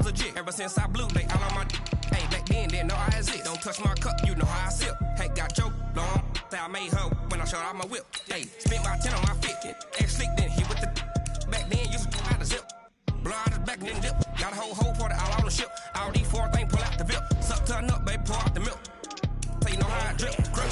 legit. Ever since I blew, they all on my hey, back then, didn't know I exist. Don't touch my cup, you know how I sip. Hey, got choke, long. Say I made her when I showed out my whip. Hey, spent my 10 on my 50. Ex-slick, then hit with the back then, used to out the zip. Blow out his back, then dip. Got a whole party all on the ship. All these 4 things pull out the VIP. Suck to a nut, baby, pour out the milk. So you know how I drip, grip.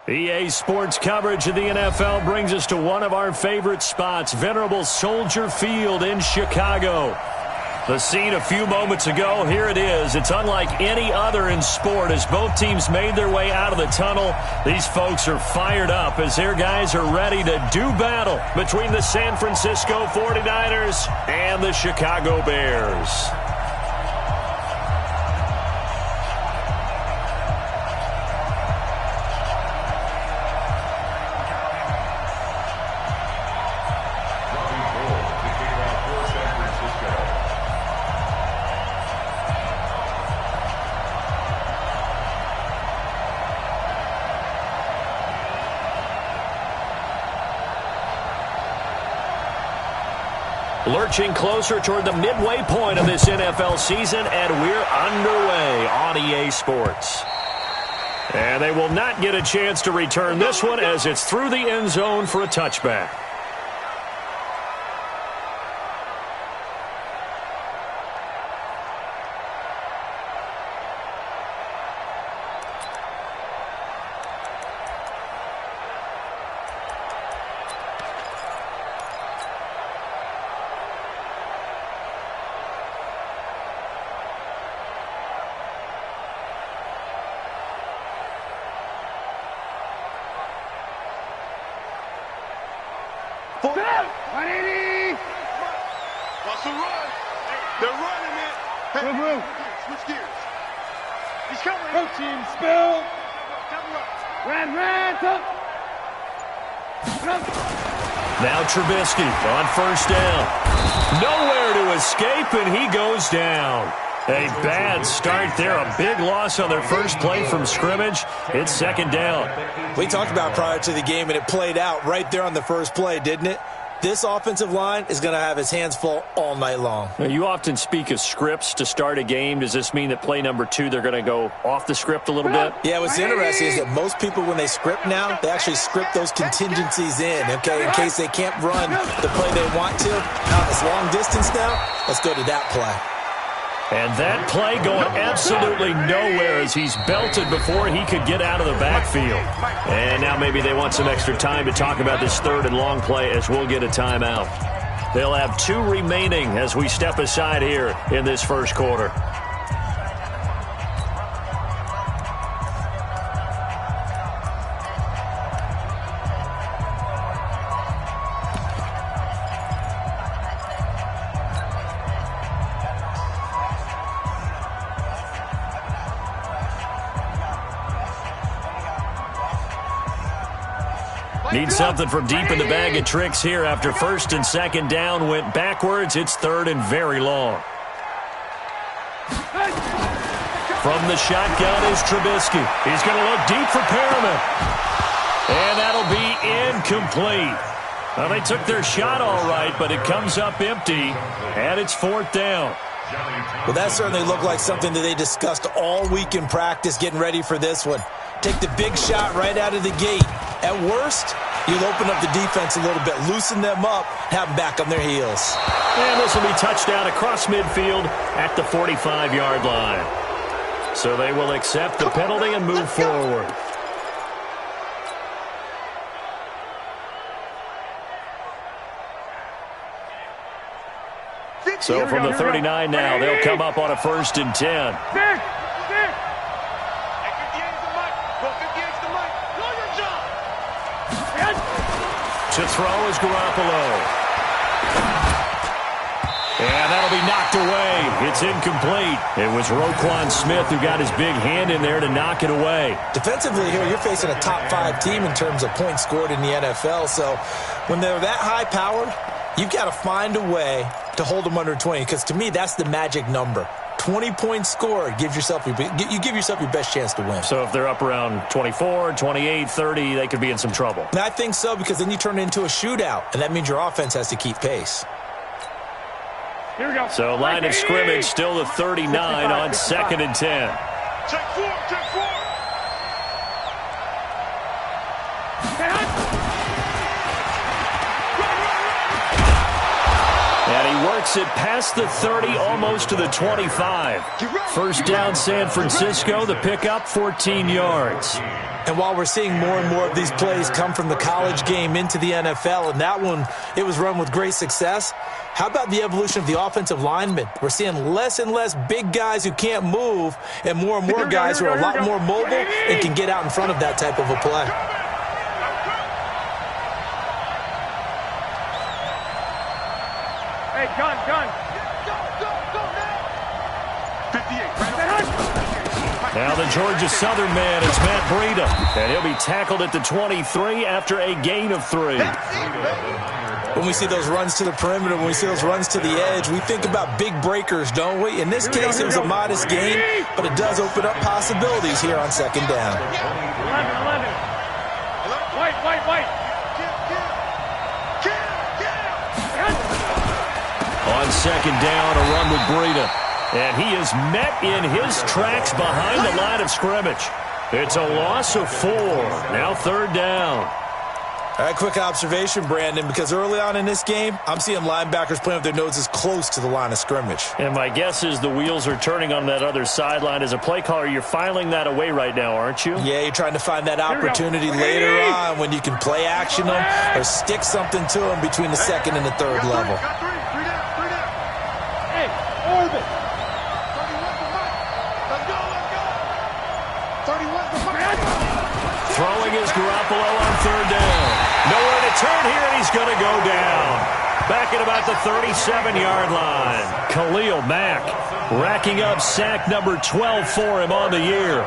EA Sports coverage of the NFL brings us to one of our favorite spots, venerable Soldier Field in Chicago. The scene a few moments ago, here it is. It's unlike any other in sport as both teams made their way out of the tunnel. These folks are fired up as their guys are ready to do battle between the San Francisco 49ers and the Chicago Bears. Lurching closer toward the midway point of this NFL season, and we're underway on EA Sports. And they will not get a chance to return this one as it's through the end zone for a touchback. Wants to run. They're running it. Hey, switch gears. He's coming. Go team, spill. Ran. Now Trubisky on first down. Nowhere to escape, and he goes down. A bad start there. A big loss on their first play from scrimmage. It's second down. We talked about prior to the game, and it played out right there on the first play, didn't it? This offensive line is going to have his hands full all night long. Now, you often speak of scripts to start a game. Does this mean that play number 2, they're going to go off the script a little bit? Yeah, what's interesting is that most people, when they script now, they actually script those contingencies in, okay, in case they can't run the play they want to. It's long distance now. Let's go to that play. And that play going absolutely nowhere as he's belted before he could get out of the backfield. And now maybe they want some extra time to talk about this third and long play as we'll get a timeout. They'll have 2 remaining as we step aside here in this first quarter. Need something from deep in the bag of tricks here after first and second down went backwards. It's third and very long. From the shotgun is Trubisky. He's going to look deep for Perriman. And that'll be incomplete. Well, they took their shot all right, but it comes up empty, and it's 4th down. Well, that certainly looked like something that they discussed all week in practice, getting ready for this one. Take the big shot right out of the gate. At worst, you'll open up the defense a little bit, loosen them up, have them back on their heels. And this will be touchdown across midfield at the 45-yard line. So they will accept the penalty and move forward. So from the 39 now, they'll come up on a 1st and 10. To throw is Garoppolo. And that'll be knocked away. It's incomplete. It was Roquan Smith who got his big hand in there to knock it away. Defensively here, you're facing a top 5 team in terms of points scored in the NFL. So when they're that high-powered, you've got to find a way to hold them under 20, because to me, that's the magic number. 20 points scored, you give yourself your best chance to win. So if they're up around 24, 28, 30, they could be in some trouble. And I think so, because then you turn it into a shootout, and that means your offense has to keep pace. Here we go. So line of scrimmage still the 39 on 2nd and 10. Check 4, check 4. And he works it past the 30, almost to the 25. 1st down, San Francisco. The pickup, 14 yards. And while we're seeing more and more of these plays come from the college game into the NFL, and that one, it was run with great success, how about the evolution of the offensive linemen? We're seeing less and less big guys who can't move, and more guys who are a lot more mobile and can get out in front of that type of a play. Hey, gun. Go now. 58. Now the Georgia Southern man is Matt Breida, and he'll be tackled at the 23 after a gain of 3. When we see those runs to the perimeter, when we see those runs to the edge, we think about big breakers, don't we? In this case, it was a modest gain, but it does open up possibilities here on 2nd down. 11. White. On 2nd down, a run with Breida. And he is met in his tracks behind the line of scrimmage. It's a loss of 4. Now 3rd down. All right, quick observation, Brandon, because early on in this game, I'm seeing linebackers playing with their noses close to the line of scrimmage. And my guess is the wheels are turning on that other sideline. As a play caller, you're filing that away right now, aren't you? Yeah, you're trying to find that opportunity later on when you can play action them or stick something to them between the 2nd and the 3rd level. Hey, orbit. Throwing is Garoppolo on 3rd down. Nowhere to turn here, and he's going to go down. Back at about the 37-yard line. Khalil Mack racking up sack number 12 for him on the year.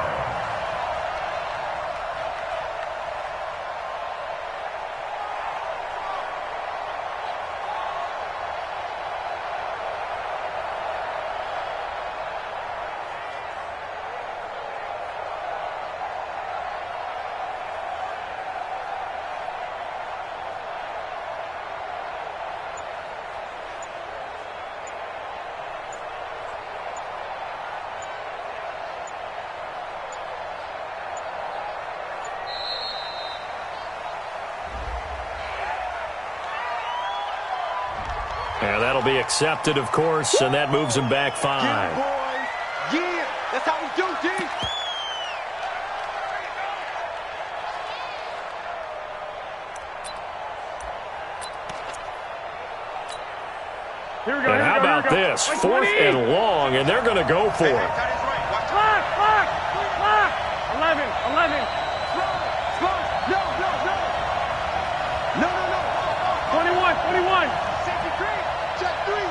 And that'll be accepted, of course, and that moves him back 5. Yeah, boys. Yeah, that's how we do, D. Here we go. And how about this? 4th and long, and they're going to go for it. Clock. 11. No. 21. Safety three. Check 3.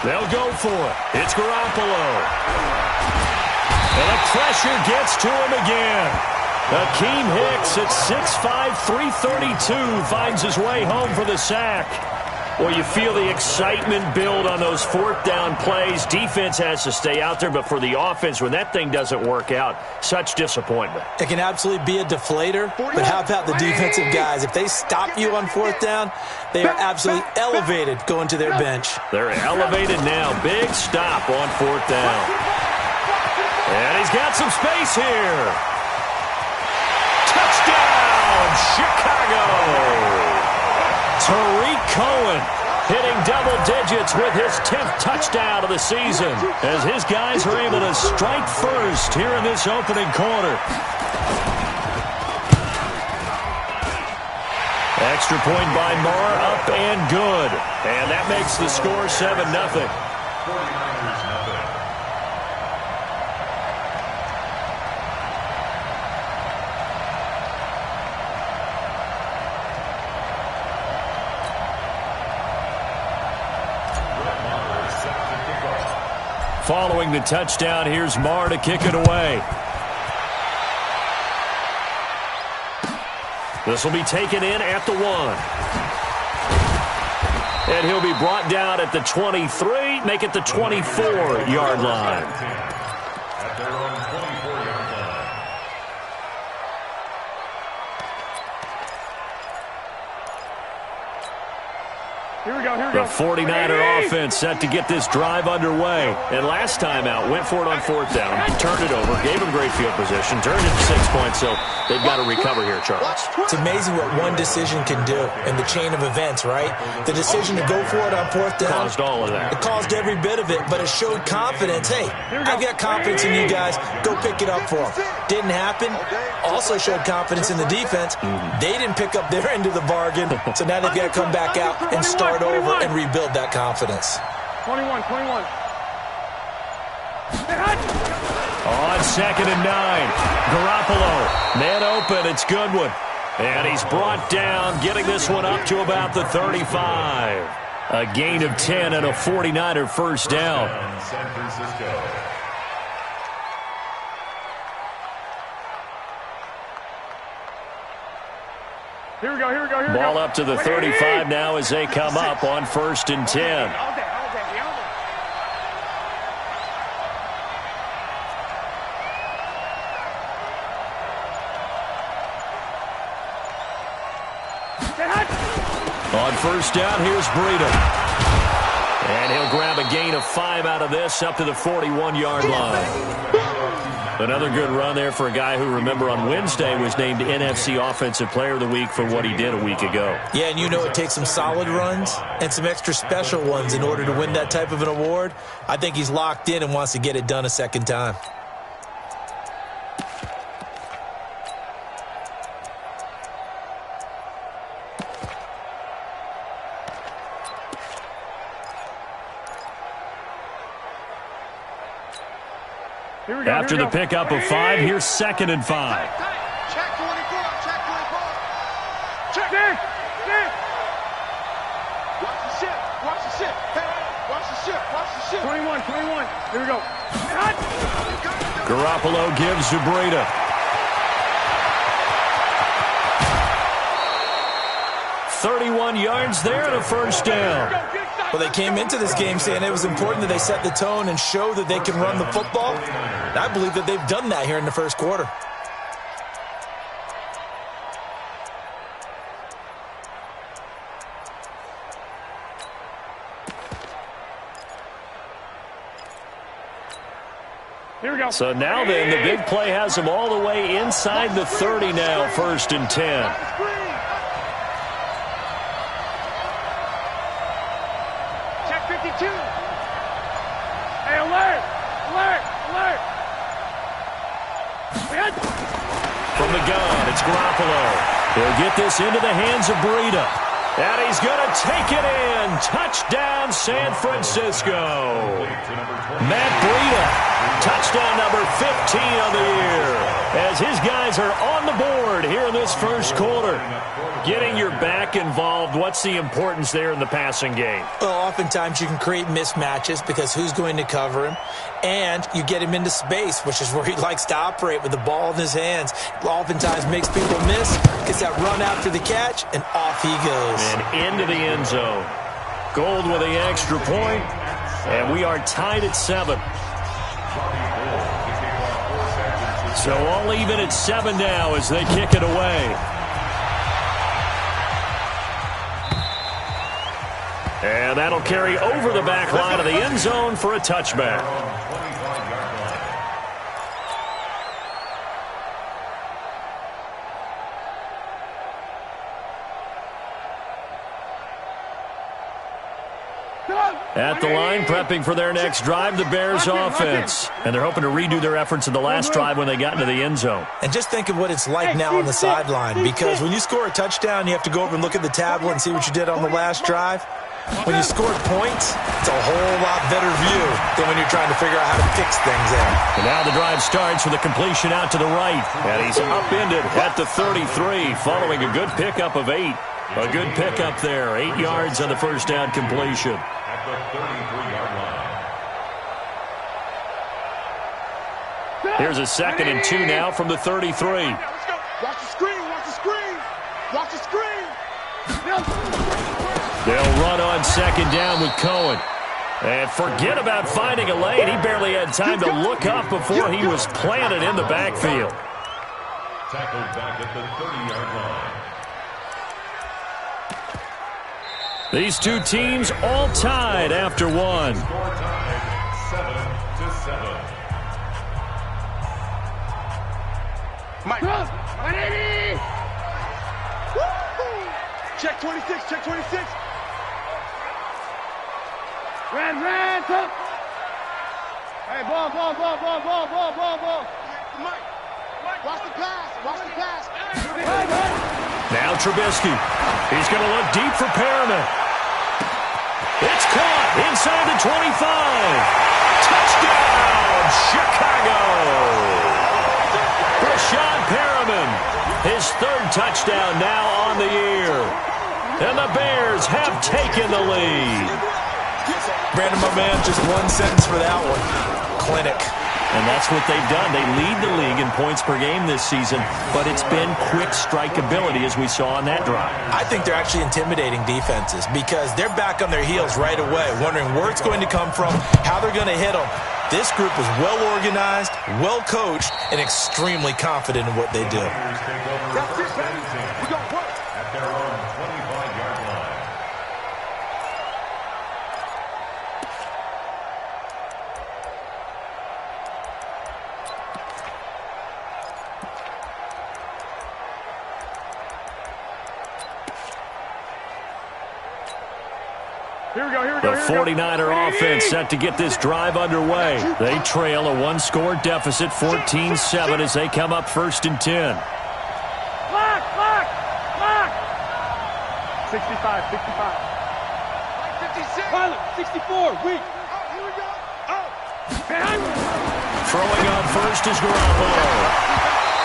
They'll go for it. It's Garoppolo. And the pressure gets to him again. Akeem Hicks at 6'5", 332 finds his way home for the sack. Well, you feel the excitement build on those fourth down plays. Defense has to stay out there, but for the offense, when that thing doesn't work out, such disappointment. It can absolutely be a deflator, but how about the defensive guys? If they stop you on fourth down, they are absolutely elevated going to their bench. They're elevated now. Big stop on fourth down. And he's got some space here. Touchdown, Chicago! Tariq Cohen hitting double digits with his 10th touchdown of the season as his guys are able to strike first here in this opening quarter. Extra point by Marr, up and good. And that makes the score 7-0. Following the touchdown, here's Marr to kick it away. This will be taken in at the 1. And he'll be brought down at the 23, make it the 24-yard line. At their own 24-yard line. Here we go, here we The go. 49er offense set to get this drive underway. And last time out, went for it on fourth down, turned it over, gave him great field position, turned it to 6 points, so they've got to recover here, Charles. It's amazing what one decision can do in the chain of events, right? The decision to go for it on fourth down. Caused all of that. It caused every bit of it, but it showed confidence. Hey, I've got confidence in you guys. Go pick it up for them. Didn't happen. Also showed confidence in the defense. They didn't pick up their end of the bargain, so now they've got to come back out and start over and rebuild that confidence. 21. On 2nd and 9, Garoppolo, man open, it's Goodwin. And he's brought down, getting this one up to about the 35. A gain of 10 and a 49er first down. San Francisco. Here we go. Ball up to the 35 now as they come up on 1st and 10. All day. On 1st down, here's Breida. And he'll grab a gain of 5 out of this up to the 41-yard line. Another good run there for a guy who, remember, on Wednesday was named NFC Offensive Player of the Week for what he did a week ago. Yeah, and you know it takes some solid runs and some extra special ones in order to win that type of an award. I think he's locked in and wants to get it done a second time. After the pickup of 5, here's 2nd and 5. Check 24. Check it. Watch the ship. Hey, watch the ship. 21. Here we go. Garoppolo gives to Breida. $31 yards there and a first down. Well, they came into this game saying it was important that they set the tone and show that they can run the football. And I believe that they've done that here in the first quarter. Here we go. So now then, the big play has them all the way inside the 30 now, 1st and 10. Hey, alert! From the gun, it's Garoppolo. He'll get this into the hands of Breida. And he's going to take it in. Touchdown, San Francisco. Matt Breida, touchdown number 15 of the year. As his guys are on the board here in this first quarter. Getting your back involved, what's the importance there in the passing game? Well, oftentimes you can create mismatches because who's going to cover him? And you get him into space, which is where he likes to operate with the ball in his hands. Oftentimes makes people miss, gets that run after the catch, and off he goes. And into the end zone. Gold with the extra point, and we are tied at 7. So all even at 7 now as they kick it away. And that'll carry over the back line of the end zone for a touchback. At the line, prepping for their next drive, the Bears offense. And they're hoping to redo their efforts in the last drive when they got into the end zone. And just think of what it's like now on the sideline, because when you score a touchdown, you have to go over and look at the tablet and see what you did on the last drive. When you scored points, it's a whole lot better view than when you're trying to figure out how to fix things in. And now the drive starts with a completion out to the right. And he's upended at the 33 following a good pickup of 8. A good pickup there. 8 yards on the first down completion. At the 33-yard line. Here's a 2nd and 2 now from the 33. Watch the screen, watch the screen. Watch the screen. They'll run on 2nd down with Cohen. And forget about finding a lane. He barely had time to look up before he was planted in the backfield. Tackled back at the 30-yard line. These two teams all tied after one. Score tied 7-7. Mike. 180. Check 26, check 26. Red, top. Hey, ball. Mike, watch the pass. Now Trubisky. He's going to look deep for Perriman. It's caught inside the 25. Touchdown, Chicago. Rashad Perriman, his 3rd touchdown now on the year. And the Bears have taken the lead. Brandon, my man, just one sentence for that one. Clinic. And that's what they've done. They lead the league in points per game this season, but it's been quick strike ability as we saw on that drive. I think they're actually intimidating defenses because they're back on their heels right away, wondering where it's going to come from, how they're going to hit them. This group is well organized, well coached, and extremely confident in what they do. That's it, baby. We got work. At their own 25-yard line. Here we go. The 49er offense set to get this drive underway. They trail a 1-score deficit, 14-7, as they come up 1st and 10. Lock. 65. 56. Pilot, 64. Weak. Here we go. Throwing on first is Garoppolo.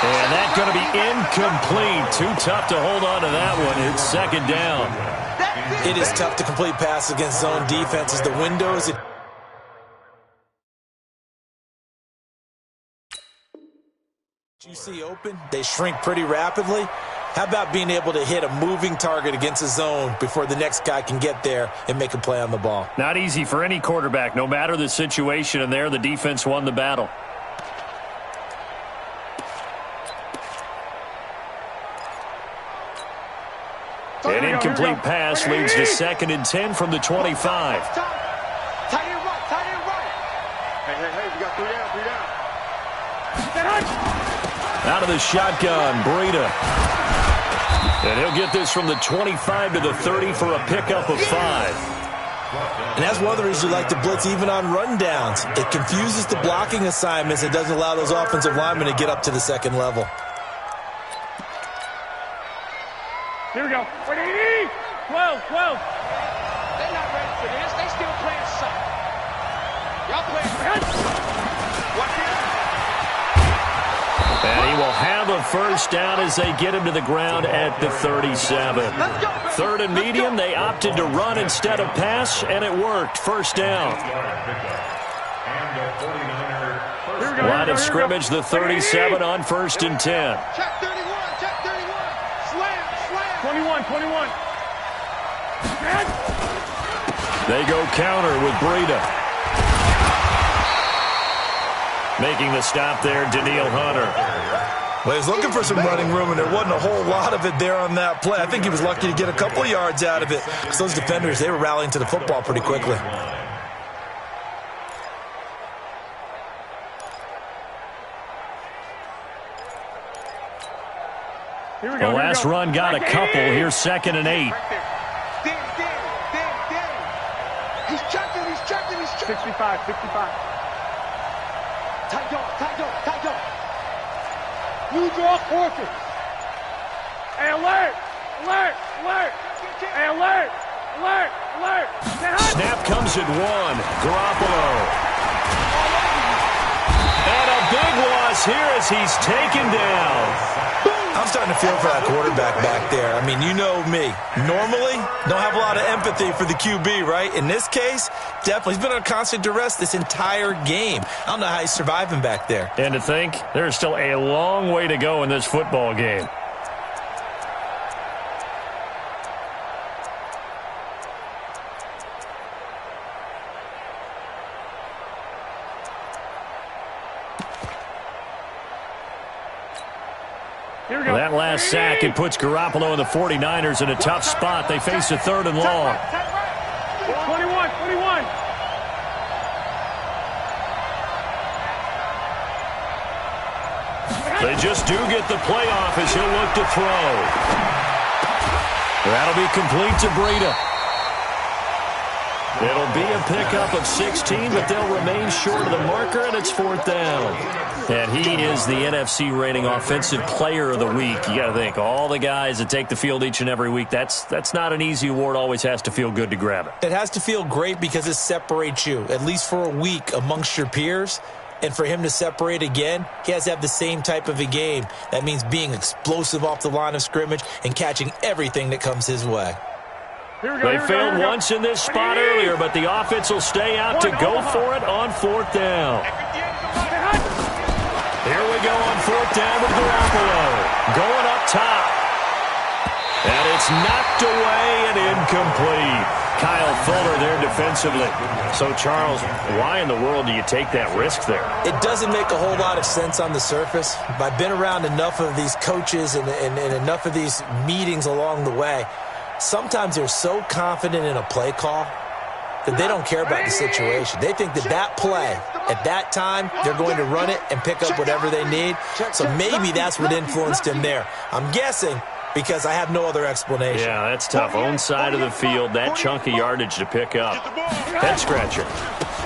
And that's going to be incomplete. Too tough to hold on to that one. It's 2nd down. It is tough to complete passes against zone defenses. The windows... you see open, they shrink pretty rapidly. How about being able to hit a moving target against a zone before the next guy can get there and make a play on the ball? Not easy for any quarterback, no matter the situation, and there the defense won the battle. An incomplete pass leads to 2nd and 10 from the 25. Tight end right. Hey, we got 3 down. Out of the shotgun, Breida. And he'll get this from the 25 to the 30 for a pickup of 5. And that's one of the reasons you like to blitz even on rundowns. It confuses the blocking assignments. It doesn't allow those offensive linemen to get up to the 2nd level. Here we go. 180. 12. They're not ready for this. They still playing soccer. Y'all playing. Watch it. And he will have a 1st down as they get him to the ground at the 37. 3rd and medium, they opted to run instead of pass, and it worked. 1st down. Line of scrimmage, the 37 on 1st and 10. Check 31. Slam. 21. They go counter with Breida. Making the stop there, Daniil Hunter. Well, he was looking for some running room, and there wasn't a whole lot of it there on that play. I think he was lucky to get a couple yards out of it because those defenders, they were rallying to the football pretty quickly. The last run got a couple. Here's 2nd and 8. He's checking. 65. Tight dog. New draw fortress. Hey, alert. Hey, alert. Snap comes at 1. Garoppolo. And a big loss here as he's taken down. I'm starting to feel for that quarterback back there. I mean, you know me. Normally, don't have a lot of empathy for the QB, right? In this case, definitely. He's been under constant duress this entire game. I don't know how he's surviving back there. And to think, there's still a long way to go in this football game. That last sack, it puts Garoppolo and the 49ers in a tough spot. They face a 3rd and long. 21. They just do get the playoff as he'll look to throw. That'll be complete to Breida. It'll be a pickup of 16, but they'll remain short of the marker, and it's 4th down. And he is the NFC rating offensive player of the week. You got to think, all the guys that take the field each and every week, that's not an easy award. Always has to feel good to grab it. It has to feel great because it separates you, at least for a week, amongst your peers. And for him to separate again, he has to have the same type of a game. That means being explosive off the line of scrimmage and catching everything that comes his way. They failed once in this spot earlier, but the offense will stay out to go for it on 4th down. Here we go on 4th down with Garoppolo. Going up top. And it's knocked away and incomplete. Kyle Fuller there defensively. So, Charles, why in the world do you take that risk there? It doesn't make a whole lot of sense on the surface. But I've been around enough of these coaches and enough of these meetings along the way. Sometimes they're so confident in a play call that they don't care about the situation. They think that play, at that time, they're going to run it and pick up whatever they need. So maybe that's what influenced him there. I'm guessing because I have no other explanation. Yeah, that's tough. Own side of the field, that chunk of yardage to pick up. Head scratcher.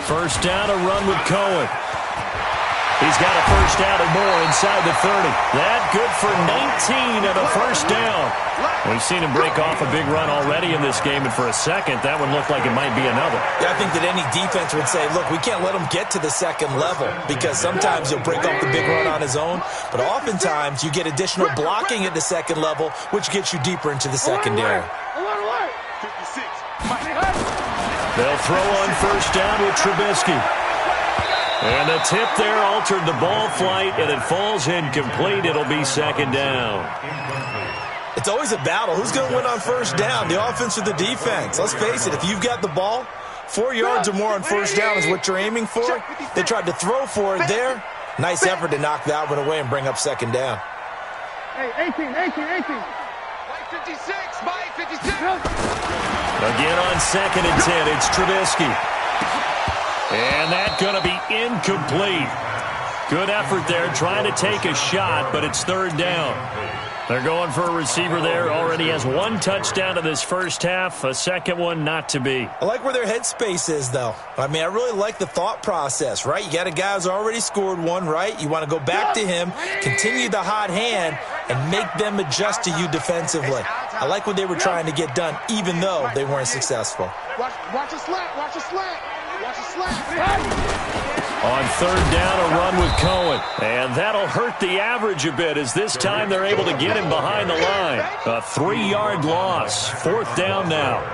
1st down, a run with Cohen. He's got a 1st down and more inside the 30. That good for 19 and a 1st down. We've seen him break off a big run already in this game, and for a second, that one looked like it might be another. Yeah, I think that any defense would say, look, we can't let him get to the 2nd level because sometimes he'll break off the big run on his own, but oftentimes you get additional blocking at the 2nd level, which gets you deeper into the secondary. They'll throw on 1st down with Trubisky. And the tip there altered the ball flight, and it falls incomplete. It'll be 2nd down. It's always a battle. Who's going to win on 1st down, the offense or the defense? Let's face it, if you've got the ball, 4 yards or more on 1st down is what you're aiming for. They tried to throw for it there. Nice effort to knock that one away and bring up 2nd down. Hey, 18. Mike 56. Again on 2nd and 10, it's Trubisky. And that's going to be incomplete. Good effort there, trying to take a shot, but it's 3rd down. They're going for a receiver there. Already has 1 touchdown in this 1st half. A 2nd one not to be. I like where their headspace is, though. I mean, I really like the thought process, right? You got a guy who's already scored 1, right? You want to go back to him, continue the hot hand, and make them adjust to you defensively. I like what they were trying to get done, even though they weren't successful. Watch a slant. Watch a slant. On 3rd down, a run with Cohen. And that'll hurt the average a bit as this time they're able to get him behind the line. A 3-yard loss. 4th down now.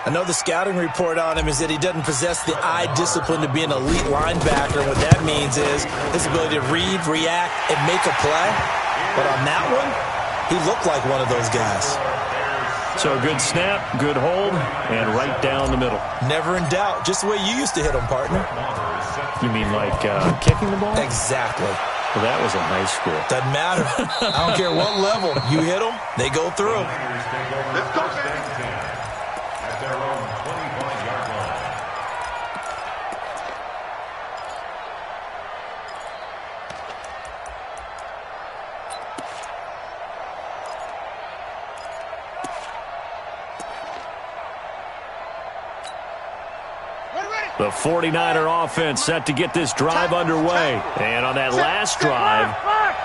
I know the scouting report on him is that he doesn't possess the eye discipline to be an elite linebacker. And what that means is his ability to read, react, and make a play. But on that one, he looked like one of those guys. So good snap, good hold, and right down the middle. Never in doubt. Just the way you used to hit them, partner. You mean like kicking the ball? Exactly. Well, that was in high school. Doesn't matter. I don't care what level. You hit them, they go through. Let's go, at their own 25-yard line. The 49er offense set to get this drive underway. And on that last drive,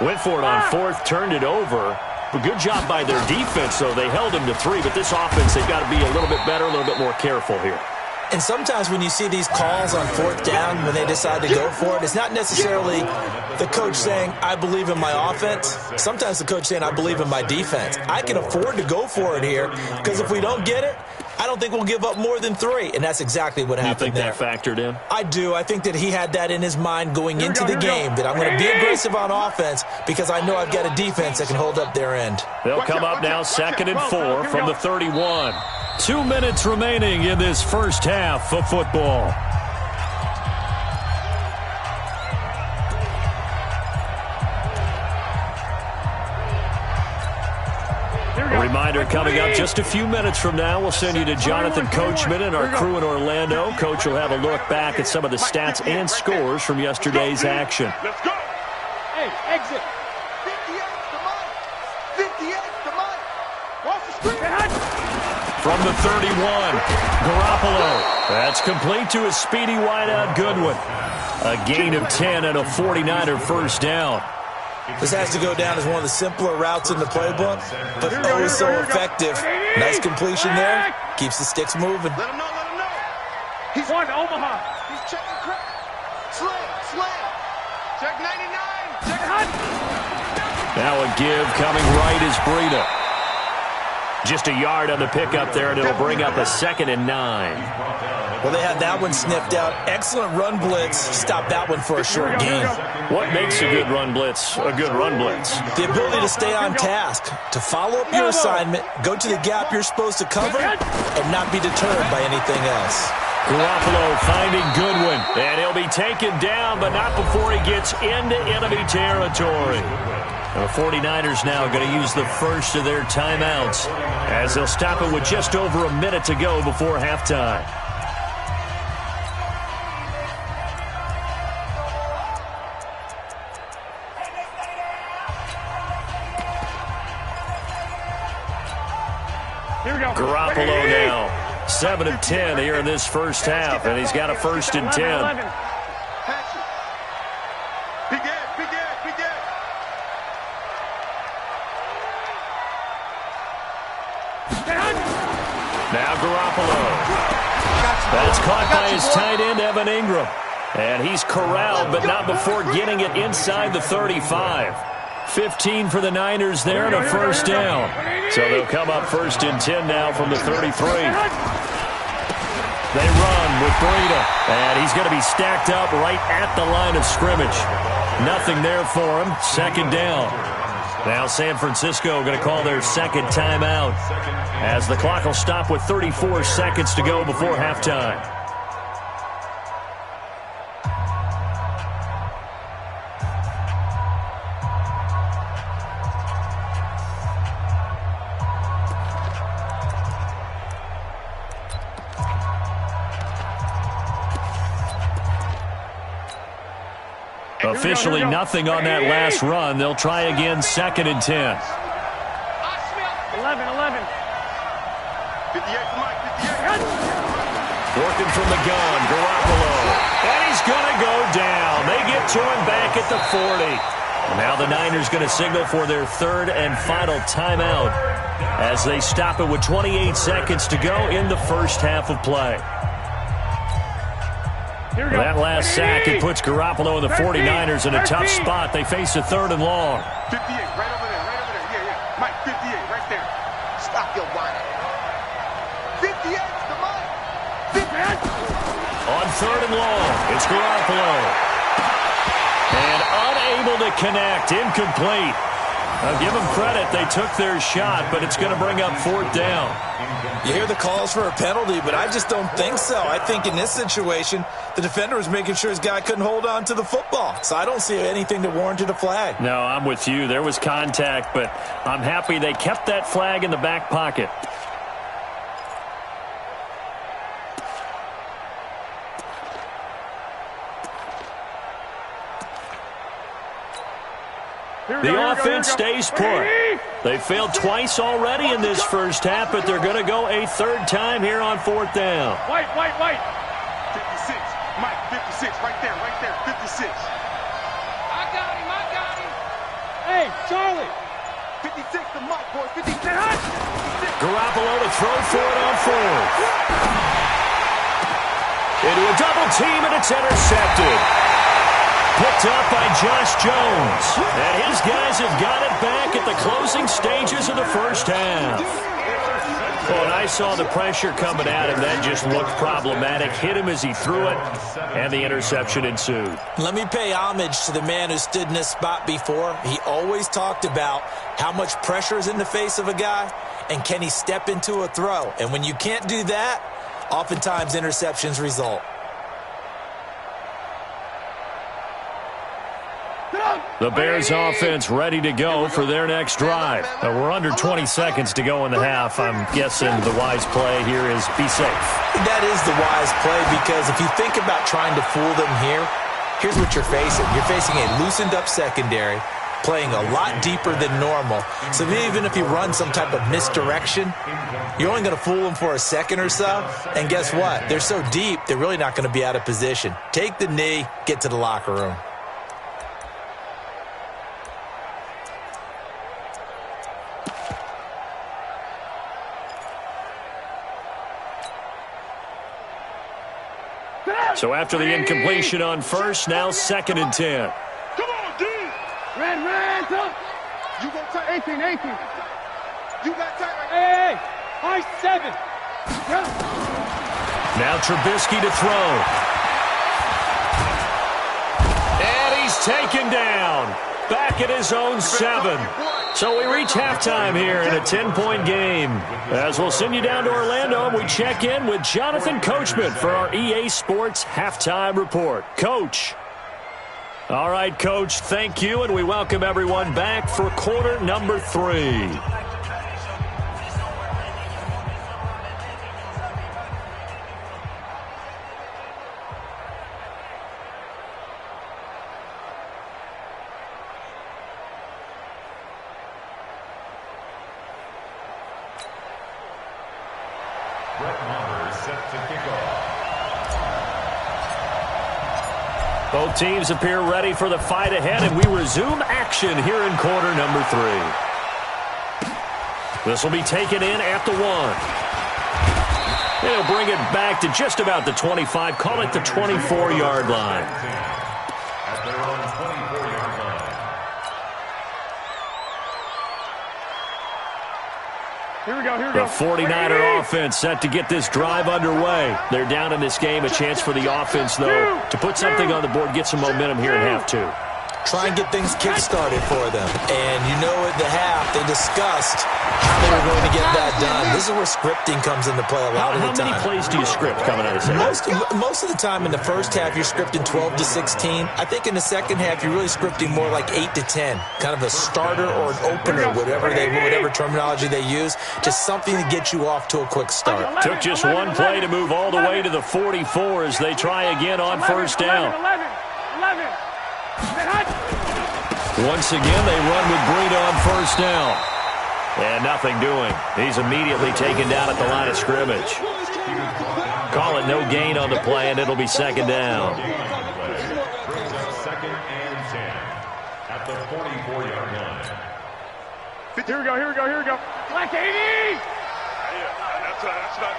went for it on fourth, turned it over. But good job by their defense, though. They held him to 3. But this offense, they've got to be a little bit better, a little bit more careful here. And sometimes when you see these calls on fourth down, when they decide to go for it, it's not necessarily the coach saying, I believe in my offense. Sometimes the coach saying, I believe in my defense. I can afford to go for it here because if we don't get it, I don't think we'll give up more than 3, and that's exactly what happened there. You think that factored in? I do. I think that he had that in his mind going into the game, that I'm going to be aggressive on offense because I know I've got a defense that can hold up their end. They'll come up now 2nd and 4 from the 31. 2 minutes remaining in this first half of football. A reminder coming up just a few minutes from now. We'll send you to Jonathan Coachman and our crew in Orlando. Coach will have a look back at some of the stats and scores from yesterday's action. Let's go. Hey, exit. 58, come on. 58, come on. Cross the screen. From the 31, Garoppolo. That's complete to a speedy wideout Goodwin. A gain of 10 and a 49er first down. This has to go down as one of the simpler routes in the playbook, but always so effective. Nice completion there. Keeps the sticks moving. Let him know, let him know. He's on to Omaha. He's checking crack. Slam. Check 99. Check 100. Now a give coming right is Breida. Just a yard on the pickup there, and it'll bring up a 2nd and 9. Well, they had that one sniffed out. Excellent run blitz. Stop that one for a short gain. What makes a good run blitz a good run blitz? The ability to stay on task, to follow up your assignment, go to the gap you're supposed to cover, and not be deterred by anything else. Garoppolo finding Goodwin, and he'll be taken down, but not before he gets into enemy territory. The 49ers now going to use the first of their timeouts as they'll stop it with just over a minute to go before halftime. Garoppolo now, 7 of 10 here in this first half, and he's got a 1st and 10. Now Garoppolo. That's caught by his tight end, Evan Ingram. And he's corralled, but not before getting it inside the 35. 15 for the Niners there and a first down. So they'll come up 1st and 10 now from the 33. They run with Breida, and he's going to be stacked up right at the line of scrimmage. Nothing there for him. 2nd down. Now San Francisco going to call their 2nd timeout as the clock will stop with 34 seconds to go before halftime. Officially nothing on that last run. They'll try again, 2nd and 10. 11. 58. Working from the gun, Garoppolo. And he's going to go down. They get to him back at the 40. And now the Niners going to signal for their 3rd and final timeout as they stop it with 28 seconds to go in the first half of play. That last sack, it puts Garoppolo and the 49ers in a tough spot. They face a 3rd and long. 58, right over there. Yeah. Mike, 58, right there. Stop your whining. 58, come on. 58. On 3rd and long, it's Garoppolo. And unable to connect, incomplete. I'll give them credit. They took their shot, but it's going to bring up 4th down. You hear the calls for a penalty, but I just don't think so. I think in this situation, the defender was making sure his guy couldn't hold on to the football. So I don't see anything that warranted a flag. No, I'm with you. There was contact, but I'm happy they kept that flag in the back pocket. The offense stays put. They failed twice already in this first half, but they're going to go a 3rd time here on 4th down. White. 56. Mike, 56. Right there. 56. I got him. Hey, Charlie. 56 to Mike, boy. 56. Garoppolo to throw for it on 4th. Into a double team, and it's intercepted. Picked up by Josh Jones. And his guys have got it back at the closing stages of the first half. Well, and I saw the pressure coming at him. That just looked problematic. Hit him as he threw it, and the interception ensued. Let me pay homage to the man who stood in this spot before. He always talked about how much pressure is in the face of a guy, and can he step into a throw. And when you can't do that, oftentimes interceptions result. The Bears offense ready to go for their next drive. We're under 20 seconds to go in the half. I'm guessing the wise play here is be safe. That is the wise play, because if you think about trying to fool them here, here's what you're facing. You're facing a loosened up secondary, playing a lot deeper than normal. So even if you run some type of misdirection, you're only going to fool them for a second or so. And guess what? They're so deep, they're really not going to be out of position. Take the knee, get to the locker room. So after the incompletion on first, now 2nd and 10. Come on, D. Red, up. You go tight. 18. You got tight right Hey, high 7. Now Trubisky to throw. And he's taken down. Back at his own 7. So we reach halftime here in a 10-point game. As we'll send you down to Orlando, and we check in with Jonathan Coachman for our EA Sports Halftime Report. Coach. All right, Coach, thank you, and we welcome everyone back for quarter number 3. Both teams appear ready for the fight ahead, and we resume action here in quarter number 3. This will be taken in at the 1. They'll bring it back to just about the 25, call it the 24-yard line. At their own 24-yard line. Here we go. The 49er offense set to get this drive underway. They're down in this game. A chance for the offense, though, to put something on the board, get some momentum here in half 2. Try and get things kick-started for them. And you know at the half, they discussed how they were going to get that done. This is where scripting comes into play a lot of the time. How many plays do you script coming out of the second? Most of the time in the first half, you're scripting 12 to 16. I think in the second half, you're really scripting more like 8 to 10. Kind of a starter or an opener, whatever terminology they use. Just something to get you off to a quick start. Took just one play to move all the way to the 44 as they try again on first down. 11. Once again, they run with Breida on first down. And nothing doing. He's immediately taken down at the line of scrimmage. Call it no gain on the play, and it'll be second down. Second and 10 at the 44-yard line. Here we go. Black 80. Yeah, that's not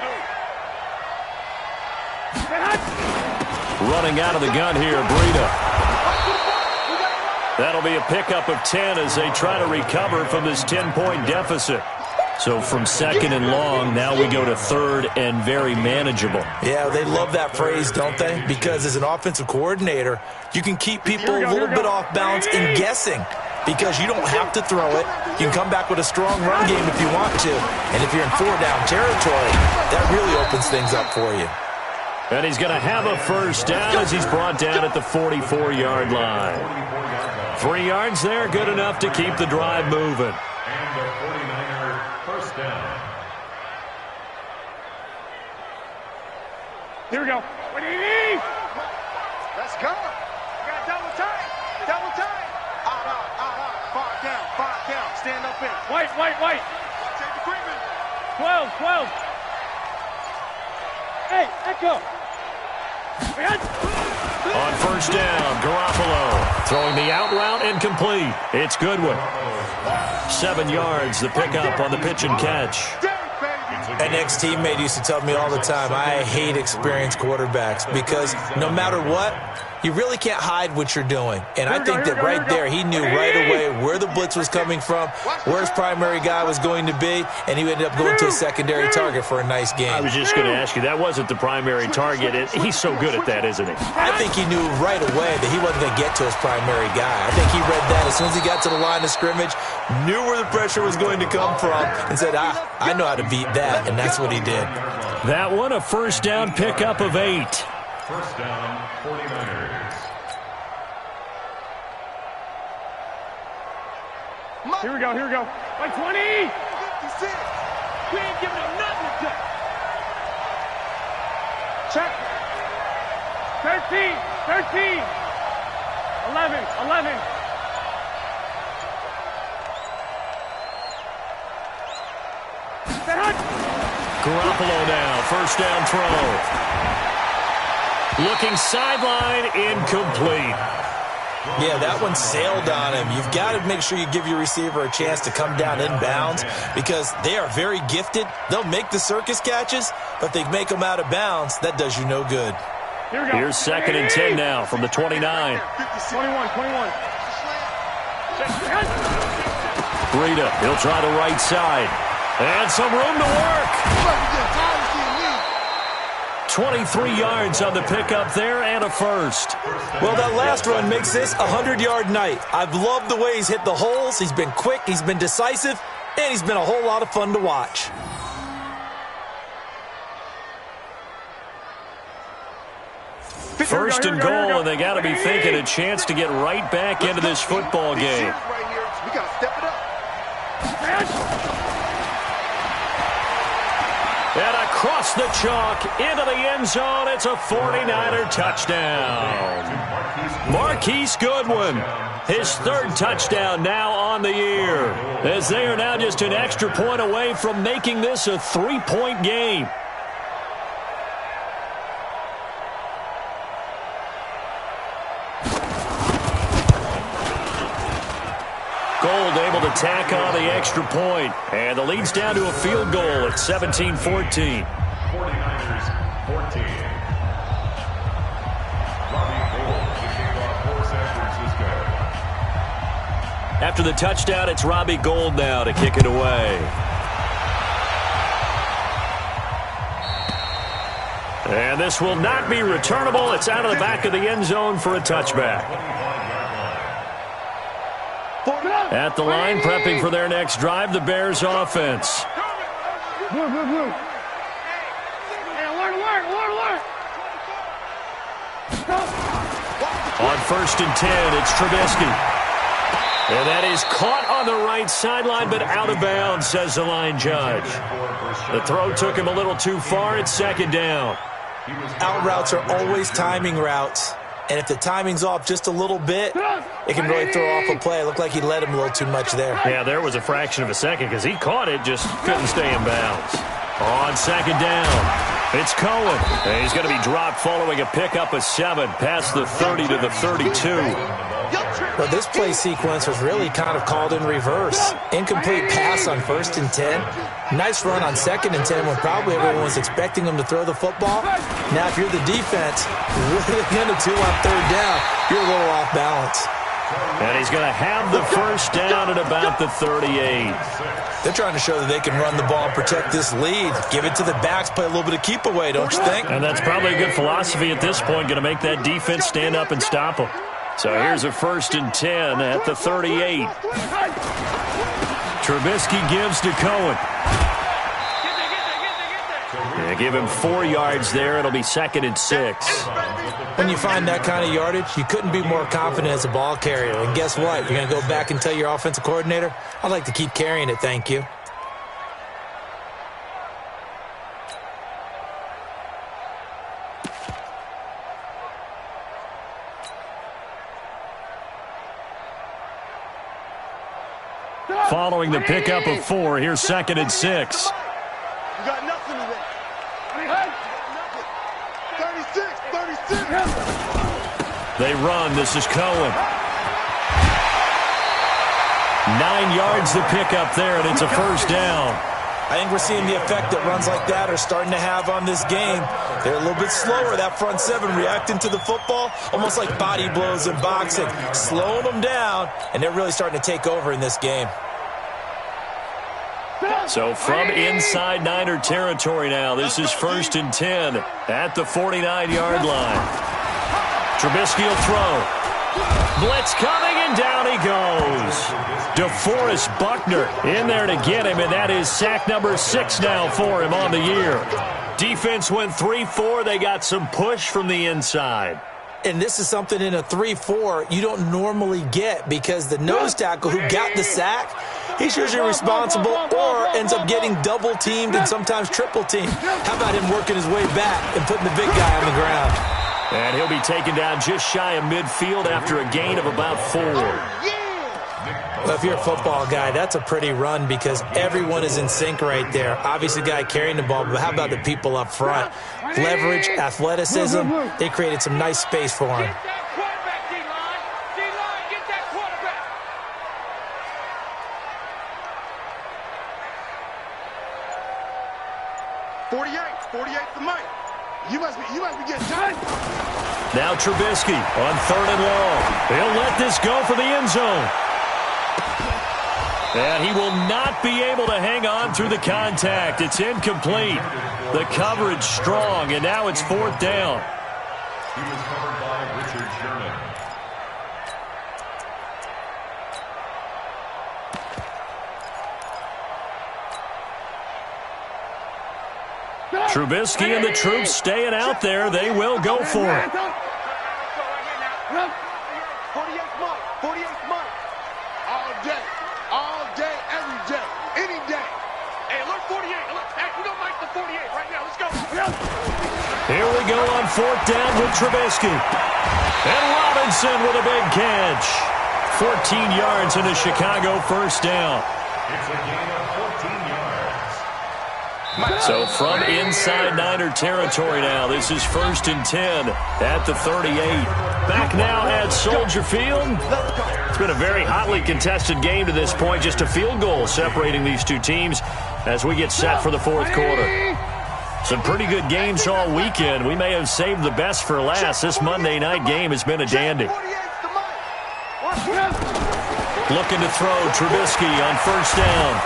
new. Running out of the gun here, Breida. That'll be a pickup of 10 as they try to recover from this 10-point deficit. So from second and long, now we go to third and very manageable. Yeah, they love that phrase, don't they? Because as an offensive coordinator, you can keep people a little bit off balance in guessing. because you don't have to throw it. You can come back with a strong run game if you want to. And if you're in 4-down territory, that really opens things up for you. And he's going to have a first down as he's brought down at the 44-yard line. 3 yards there, good enough to keep the drive moving. And the 49er first down. Here we go. What do you need? Let's go. You got double time. Double time. Far down. Stand up in. White. Take the Freeman. 12. Hey, echo. On first down, Garoppolo throwing the out route incomplete. It's Goodwin. 7 yards, the pickup on the pitch and catch. An ex-teammate used to tell me all the time, I hate experienced quarterbacks because no matter what, you really can't hide what you're doing. And I think that right there, he knew right away where the blitz was coming from, where his primary guy was going to be, and he ended up going to a secondary target for a nice game. I was just going to ask you, that wasn't the primary target. He's so good at that, isn't he? I think he knew right away that he wasn't going to get to his primary guy. I think he read that as soon as he got to the line of scrimmage, knew where the pressure was going to come from, and said, I know how to beat that, and that's what he did. That one, a first down pickup of 8. First down, 49ers. Here we go. Like 20. 56. We ain't giving them nothing to touch. Check. 13. 11. Garoppolo now, first down throw. Looking sideline, incomplete. Yeah, that one sailed on him. You've got to make sure you give your receiver a chance to come down inbounds because they are very gifted. They'll make the circus catches, but they make them out of bounds. That does you no good. Here's 2nd and 10 now from the 29. 21. Breida, he'll try the right side. And some room to work. 23 yards on the pickup there and a first. Well, that last run makes this a 100-yard night. I've loved the way he's hit the holes. He's been quick, he's been decisive, and he's been a whole lot of fun to watch. First and goal, and they got to be thinking a chance to get right back into this football game. We got to step it up. And across the chalk, into the end zone, it's a 49er touchdown. Marquise Goodwin, his 3rd touchdown now on the year, as they are now just an extra point away from making this a 3-point game. Gold able to tack on the extra point, and the lead's down to a field goal at 17-14. 49ers 14. Robbie Gould to kick off for San Francisco. After the touchdown, it's Robbie Gould now to kick it away. And this will not be returnable. It's out of the back of the end zone for a touchback. At the line, prepping for their next drive, the Bears offense. Blue. Hey, alert. On 1st and 10, it's Trubisky. And that is caught on the right sideline, but out of bounds, says the line judge. The throw took him a little too far. It's 2nd down. Out routes are always timing routes. And if the timing's off just a little bit, it can really throw off a play. It looked like he led him a little too much there. Yeah, there was a fraction of a second because he caught it, just couldn't stay in bounds. On 2nd down, it's Cohen. And he's going to be dropped following a pickup of 7 past the 30 to the 32. Well, this play sequence was really kind of called in reverse. Incomplete pass on 1st and 10. Nice run on 2nd and 10 when probably everyone was expecting him to throw the football. Now, if you're the defense, within a 2 on 3rd down, you're a little off balance. And he's going to have the first down at about the 38. They're trying to show that they can run the ball and protect this lead. Give it to the backs, play a little bit of keep away, don't you think? And that's probably a good philosophy at this point, going to make that defense stand up and stop them. So here's a 1st and 10 at the 38. Trubisky gives to Cohen. Yeah, give him 4 yards there. It'll be 2nd and 6. When you find that kind of yardage, you couldn't be more confident as a ball carrier. And guess what? You're going to go back and tell your offensive coordinator, I'd like to keep carrying it, thank you. Following the pickup of 4, here's 2nd and 6. You got nothing today. 36. They run. This is Cohen. 9 yards to pick up there, and it's a 1st down. I think we're seeing the effect that runs like that are starting to have on this game. They're a little bit slower, that front 7, reacting to the football, almost like body blows in boxing, slowing them down, and they're really starting to take over in this game. So from inside Niner territory now, this is 1st and 10 at the 49-yard line. Trubisky will throw. Blitz coming, and down he goes. DeForest Buckner in there to get him, and that is sack number 6 now for him on the year. Defense went 3-4. They got some push from the inside. And this is something in a 3-4 you don't normally get, because the nose tackle who got the sack, he's usually responsible or ends up getting double-teamed and sometimes triple-teamed. How about him working his way back and putting the big guy on the ground? And he'll be taken down just shy of midfield after a gain of about 4. Well, if you're a football guy, that's a pretty run because everyone is in sync right there. Obviously, the guy carrying the ball, but how about the people up front? Leverage, athleticism, they created some nice space for him. 48 to Mike. You must be getting tired. Now Trubisky on 3rd and long. He'll let this go for the end zone. And he will not be able to hang on through the contact. It's incomplete. The coverage strong, and now it's 4th down. He was covered by Richard Sherman. Trubisky and the troops staying out there. They will go for it. 48th month. All day, every day, any day. Hey, look, 48. Hey, we don't like the 48 right now. Let's go. Here we go on 4th down with Trubisky. And Robinson with a big catch. 14 yards in a Chicago 1st down. It's a gain of 14 yards. So from inside Niner territory now, this is 1st and 10 at the 38. Back now at Soldier Field. It's been a very hotly contested game to this point. Just a field goal separating these two teams as we get set for the 4th quarter. Some pretty good games all weekend. We may have saved the best for last. This Monday night game has been a dandy. Looking to throw Trubisky on 1st down.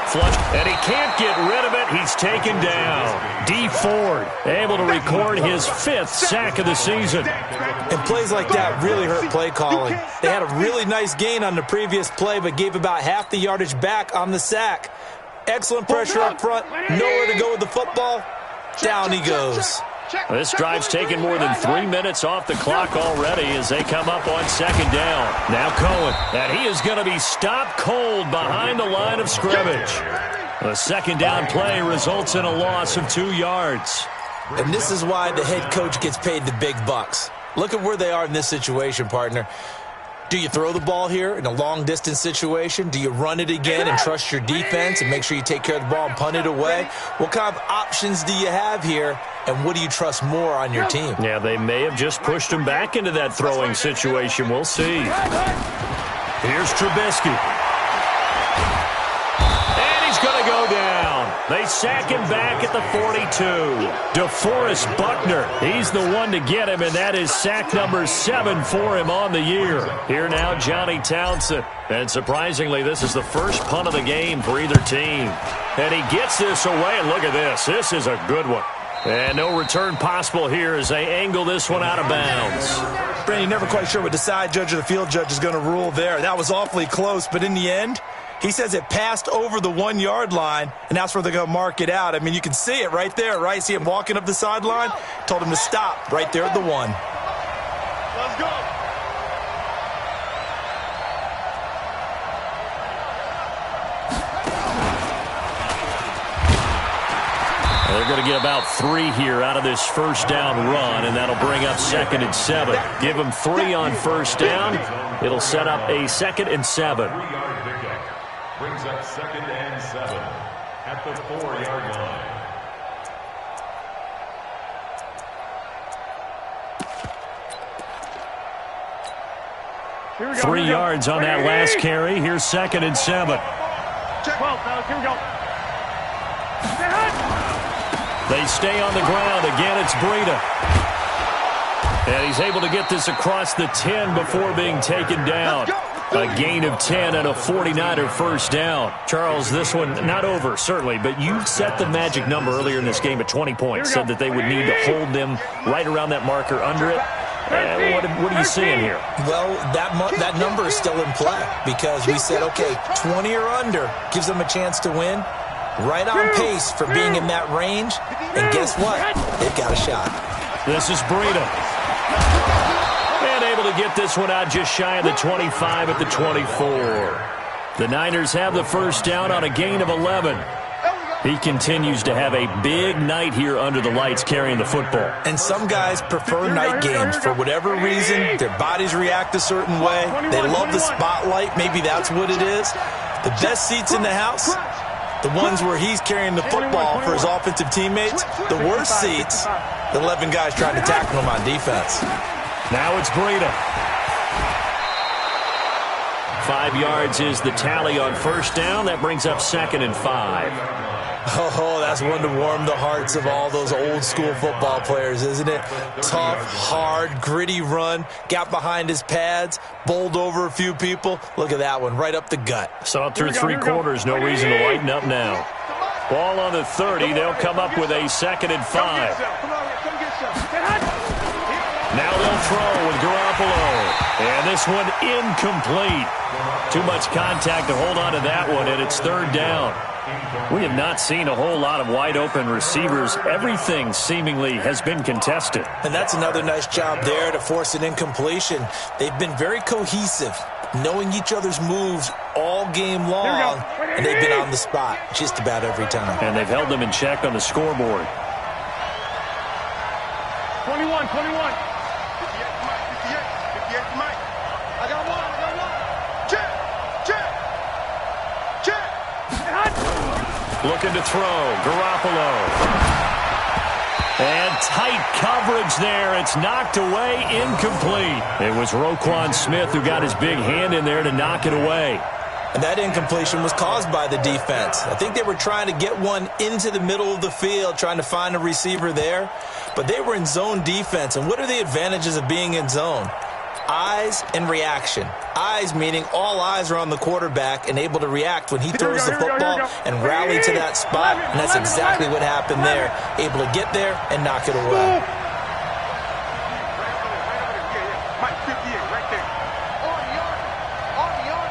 Flush, and he can't get rid of it. He's taken down. D. Ford able to record his 5th sack of the season. And plays like that really hurt play calling. They had a really nice gain on the previous play, but gave about half the yardage back on the sack. Excellent pressure up front. Nowhere to go with the football. Down he goes. This drive's taken more than 3 minutes off the clock already as they come up on 2nd down. Now Cohen, and he is going to be stopped cold behind the line of scrimmage. The 2nd down play results in a loss of 2 yards. And this is why the head coach gets paid the big bucks. Look at where they are in this situation, partner. Do you throw the ball here in a long-distance situation? Do you run it again and trust your defense and make sure you take care of the ball and punt it away? What kind of options do you have here, and what do you trust more on your team? Yeah, they may have just pushed him back into that throwing situation. We'll see. Here's Trubisky. And he's going to go down. They sack him back at the 42. DeForest Buckner, he's the one to get him, and that is sack number 7 for him on the year. Here now, Johnny Townsend. And surprisingly, this is the first punt of the game for either team. And he gets this away, and look at this. This is a good one. And no return possible here as they angle this one out of bounds. Brandon, you're never quite sure what the side judge or the field judge is going to rule there. That was awfully close, but in the end, he says it passed over the 1 yard line, and that's where they're going to mark it out. I mean, you can see it right there, right? See him walking up the sideline? Told him to stop right there at the 1. Let's go. They're going to get about 3 here out of this first down run, and that'll bring up 2nd and 7. Give them 3 on first down. It'll set up a 2nd and 7. 3-yard pickup brings up 2nd and 7 at the 4-yard line. Here we go. 3 yards on that last carry. Here's 2nd and 7. 12, fellas. Here we go. They stay on the ground. Again, it's Breida. And he's able to get this across the 10 before being taken down. A gain of 10 and a 49er first down. Charles, this one not over, certainly, but you set the magic number earlier in this game at 20 points. Said that they would need to hold them right around that marker under it. What are you seeing here? Well, that number is still in play because we said, okay, 20 or under gives them a chance to win. Right on pace for being in that range. And guess what? They've got a shot. This is Breida. And able to get this one out just shy of the 25 at the 24. The Niners have the first down on a gain of 11. He continues to have a big night here under the lights carrying the football. And some guys prefer night games for whatever reason. Their bodies react a certain way. They love the spotlight. Maybe that's what it is. The best seats in the house, the ones where he's carrying the football for his offensive teammates. The worst seats, the 11 guys trying to tackle him on defense. Now it's Breida. 5 yards is the tally on first down. That brings up 2nd and 5. Oh, that's one to warm the hearts of all those old school football players, isn't it? Tough, hard, gritty run. Got behind his pads, bowled over a few people. Look at that one, right up the gut. Saw it through 3 quarters. No reason to lighten up now. Ball on the 30. They'll come up with a 2nd and 5. Now they'll throw with Garoppolo. And this one incomplete. Too much contact to hold on to that one, and it's 3rd down. We have not seen a whole lot of wide-open receivers. Everything seemingly has been contested. And that's another nice job there to force an incompletion. They've been very cohesive, knowing each other's moves all game long, and they've been on the spot just about every time. And they've held them in check on the scoreboard. 21. 58, Mike. I got one. Check. Looking to throw. Garoppolo. And tight coverage there. It's knocked away, incomplete. It was Roquan Smith who got his big hand in there to knock it away. And that incompletion was caused by the defense. I think they were trying to get one into the middle of the field, trying to find a receiver there. But they were in zone defense. And what are the advantages of being in zone? Eyes and reaction. Eyes meaning all eyes are on the quarterback and able to react when he throws the football and rally to that spot. And that's exactly what happened there. Able to get there and knock it away. Mike, 58, right there. On the yard.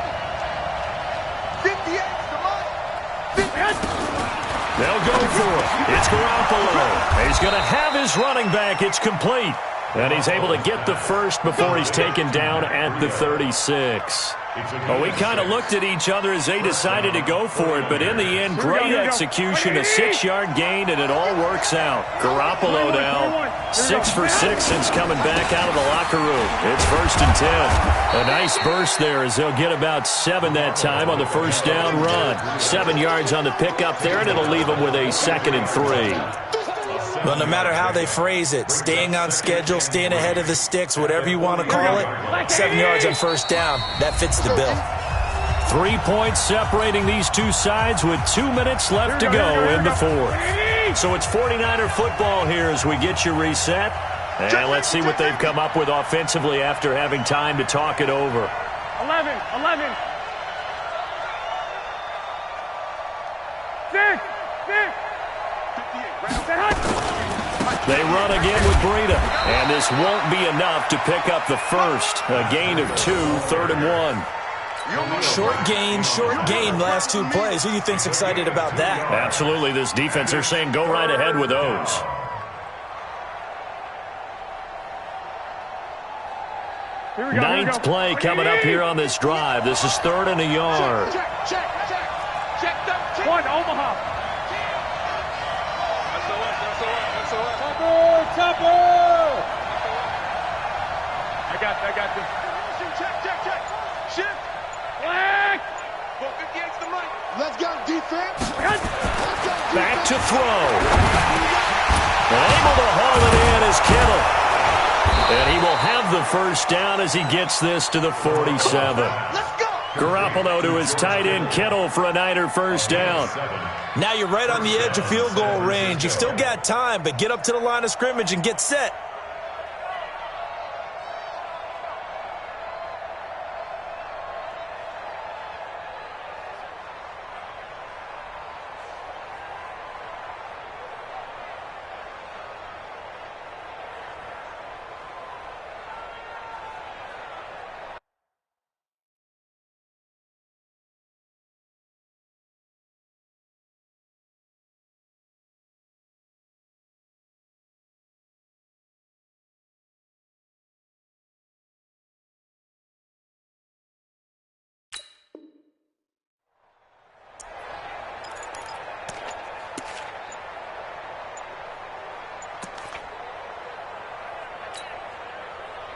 58, come on. 58. They'll go for it. It's Garoppolo. He's going to have his running back. It's complete. And he's able to get the first before he's taken down at the 36. Well, we kind of looked at each other as they decided to go for it, but in the end, great execution, a 6-yard gain, and it all works out. Garoppolo now 6 for 6 since coming back out of the locker room. It's 1st and 10. A nice burst there as they'll get about 7 that time on the first down run. 7 yards on the pickup there, and it'll leave them with a 2nd and 3. Well, no matter how they phrase it, staying on schedule, staying ahead of the sticks, whatever you want to call it, 7 yards on first down, that fits the bill. 3 points separating these two sides with 2 minutes left to go in the 4th. So it's 49er football here as we get you reset. And let's see what they've come up with offensively after having time to talk it over. 11. 6. They run again with Breida. And this won't be enough to pick up the first. A gain of 2, 3rd and 1. Short gain last 2 plays. Who do you think's excited about that? Absolutely. This defense, they're saying go right ahead with those. Ninth play coming up here on this drive. This is 3rd and a yard. Check. One, Omaha. Chopper. I got this. Check. Shift. Black. 458's the money. Let's go, defense. Back to throw. And able to haul it in is Kittle. And he will have the first down as he gets this to the 47. Let's go. Garoppolo to his tight end Kittle for a Niner first down. Now you're right on the edge of field goal range. You still got time, but get up to the line of scrimmage and get set.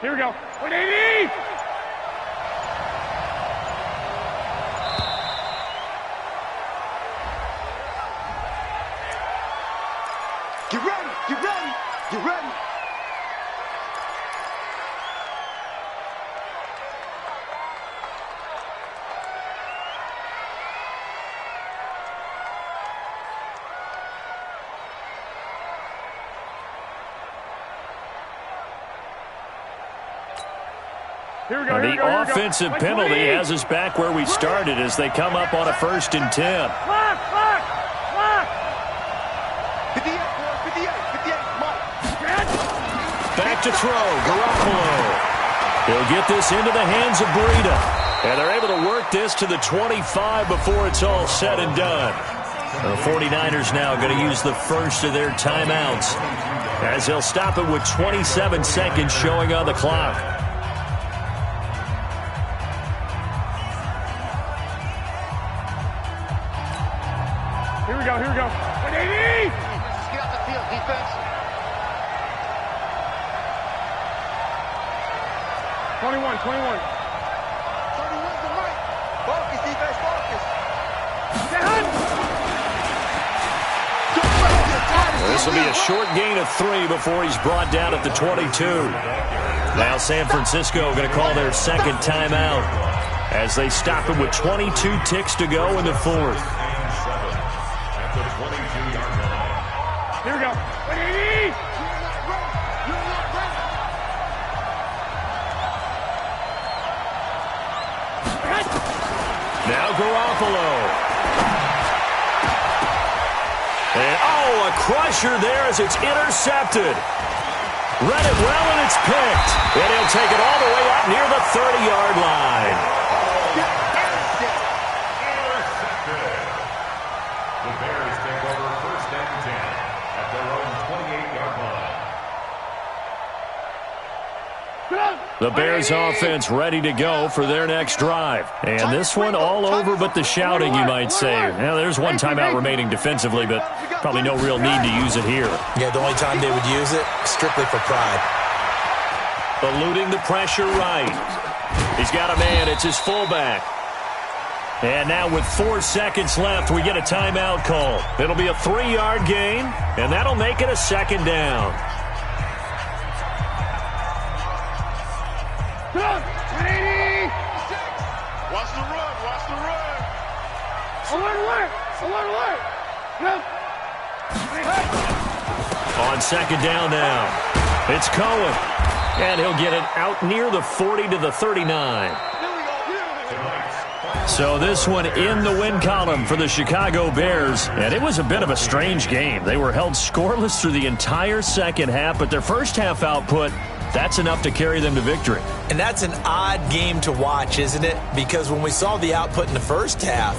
Here we go. 180. Get ready. Here we go. The offensive penalty has us back where we started as they come up on a 1st and 10. Lock. 58, Mike. Back to throw, Garoppolo. He'll get this into the hands of Breida. And they're able to work this to the 25 before it's all said and done. The 49ers now going to use the first of their timeouts as they'll stop it with 27 seconds showing on the clock. Here we go. 180. Just get off the field, defense. 21. 31's the mic. Focus, defense, focus. This will be a short gain of 3 before he's brought down at the 22. Now San Francisco going to call their second timeout as they stop it with 22 ticks to go in the 4th. Here we go. 180. Now Garoppolo. And, a crusher there as it's intercepted. Read it well, and it's picked. And he'll take it all the way up near the 30-yard line. The Bears take over 1st and 10 at their own 28-yard line. The Bears offense ready to go for their next drive. And this one all over but the shouting, you might say. Now, there's one timeout remaining defensively, but probably no real need to use it here. Yeah, the only time they would use it, strictly for pride. Eluding the pressure right. He's got a man. It's his fullback. And now with 4 seconds left, we get a timeout call. It'll be a 3-yard gain, and that'll make it a 2nd down. Come on. 180. Watch the run. Alert. No. On 2nd down now, it's Cohen. And he'll get it out near the 40 to the 39. So this one in the win column for the Chicago Bears, and it was a bit of a strange game. They were held scoreless through the entire second half, but their first half output, that's enough to carry them to victory. And that's an odd game to watch, isn't it? Because when we saw the output in the first half,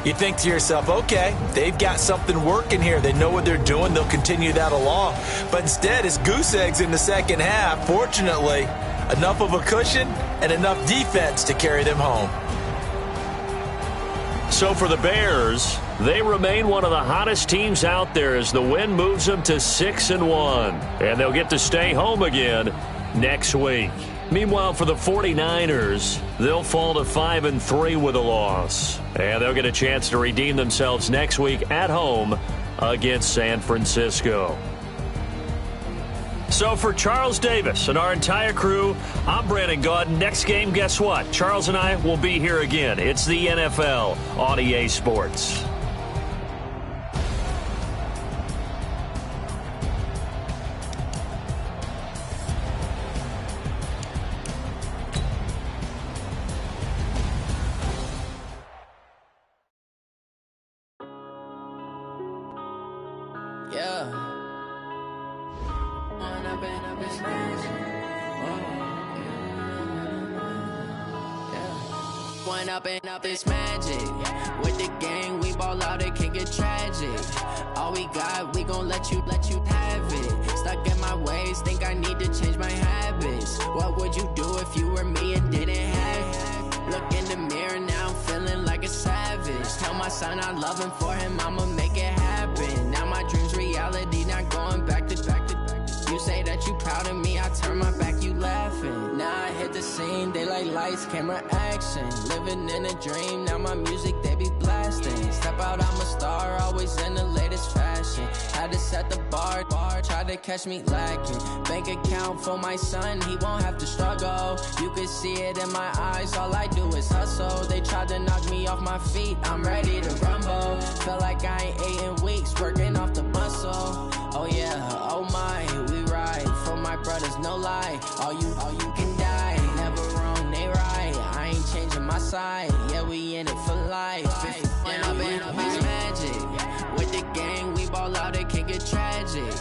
you think to yourself, okay, they've got something working here. They know what they're doing. They'll continue that along. But instead, it's goose eggs in the second half. Fortunately, enough of a cushion and enough defense to carry them home. So for the Bears, they remain one of the hottest teams out there as the win moves them to 6-1. And they'll get to stay home again next week. Meanwhile, for the 49ers, they'll fall to 5-3 with a loss. And they'll get a chance to redeem themselves next week at home against San Francisco. So for Charles Davis and our entire crew, I'm Brandon Gaudin. Next game, guess what? Charles and I will be here again. It's the NFL on EA Sports. Up this magic with the gang, we ball out, it can get tragic. All we got, we gon' let you have it. Stuck in my ways, think I need to change my habits. What would you do if you were me and didn't have it? Look in the mirror now, I'm feeling like a savage. Tell my son I love him, for him I'ma make it happen. Now my dreams reality, not going back to. You say that you proud of me, I turn my back, you laughing. Now I hit the scene, they like lights, camera, action. Living in a dream, now my music, they be blasting. Step out, I'm a star, always in the latest fashion. Had to set the bar, try to catch me lacking. Bank account for my son, he won't have to struggle. You can see it in my eyes, all I do is hustle. They tried to knock me off my feet, I'm ready to rumble. Feel like I ain't ate in weeks, working off the muscle. Oh yeah, oh my, we ride for my brothers, no lie. All you can die, never wrong, they right. I ain't changing my side, yeah, we in it for life. When up it's magic, with the gang, we ball out, it can get tragic.